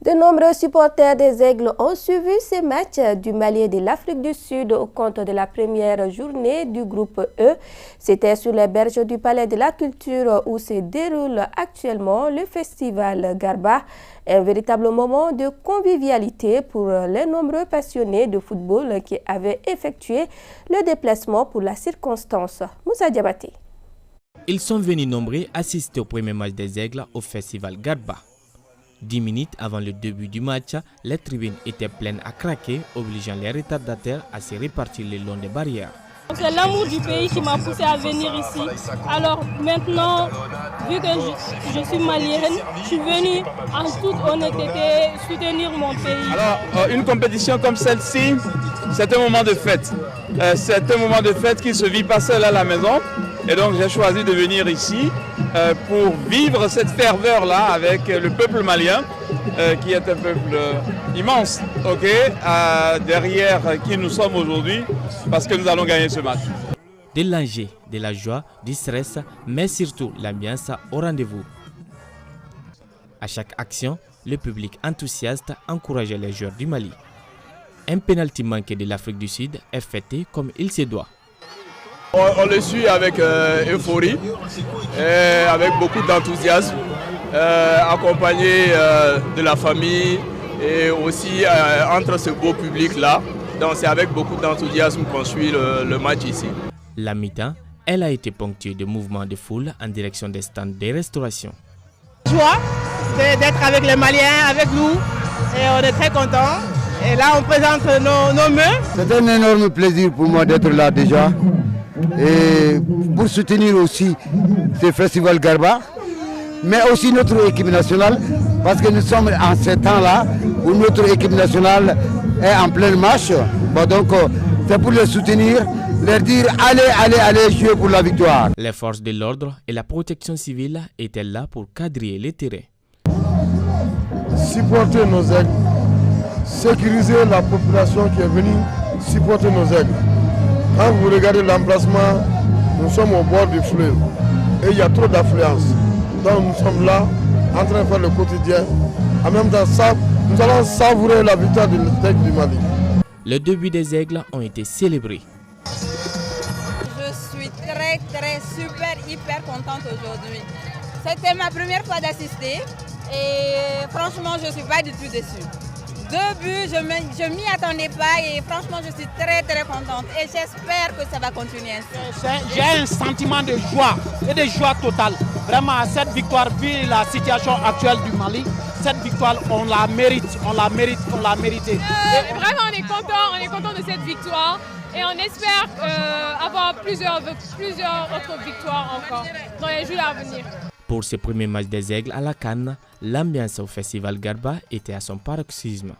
De nombreux supporters des Aigles ont suivi ces matchs du Mali et de l'Afrique du Sud au compte de la première journée du groupe E. C'était sur les berges du Palais de la Culture où se déroule actuellement le festival Garba, un véritable moment de convivialité pour les nombreux passionnés de football qui avaient effectué le déplacement pour la circonstance. Moussa Diabaté. Ils sont venus nombreux assister au premier match des Aigles au festival Garba. 10 minutes avant le début du match, les tribunes étaient pleines à craquer, obligeant les retardataires à se répartir le long des barrières. C'est l'amour du pays qui m'a poussé à venir ici. Alors maintenant, vu que je suis malienne, je suis venue en toute honnêteté soutenir mon pays. Alors, une compétition comme celle-ci, c'est un moment de fête. C'est un moment de fête qui se vit pas seul à la maison. Et donc j'ai choisi de venir ici pour vivre cette ferveur-là avec le peuple malien, qui est un peuple immense, derrière qui nous sommes aujourd'hui, parce que nous allons gagner ce match. De l'enjeu, de la joie, du stress, mais surtout l'ambiance au rendez-vous. À chaque action, le public enthousiaste encourageait les joueurs du Mali. Un pénalty manqué de l'Afrique du Sud est fêté comme il se doit. On le suit avec euphorie et avec beaucoup d'enthousiasme, accompagné de la famille et aussi entre ce beau public-là. Donc c'est avec beaucoup d'enthousiasme qu'on suit le match ici. La mi-temps, elle a été ponctuée de mouvements de foule en direction des stands de restauration. Joie d'être avec les Maliens, avec nous, et on est très contents. Et là on présente nos mains. C'est un énorme plaisir pour moi d'être là déjà. Et pour soutenir aussi ce festival Garba, mais aussi notre équipe nationale, parce que nous sommes en ce temps-là où notre équipe nationale est en pleine marche. Bon, donc c'est pour les soutenir, leur dire allez jouer pour la victoire. Les forces de l'ordre et la protection civile étaient là pour quadriller les terrains. Supporter nos aigles, sécuriser la population qui est venue supporter nos aigles. Quand vous regardez l'emplacement, nous sommes au bord du fleuve et il y a trop d'affluence. Donc nous sommes là en train de faire le quotidien. En même temps, nous allons savourer la victoire du Mali. Le début des Aigles ont été célébrés. Je suis très, hyper contente aujourd'hui. C'était ma première fois d'assister et franchement, je ne suis pas du tout déçue. 2 buts, je ne m'y attendais pas et franchement je suis très contente et j'espère que ça va continuer ainsi. J'ai un sentiment de joie et de joie totale. Vraiment cette victoire, vu la situation actuelle du Mali, cette victoire on la mérite, on l'a méritée. Vraiment on est content de cette victoire et on espère avoir plusieurs autres victoires encore dans les jours à venir. Pour ce premier match des Aigles à la CAN, l'ambiance au festival Garba était à son paroxysme.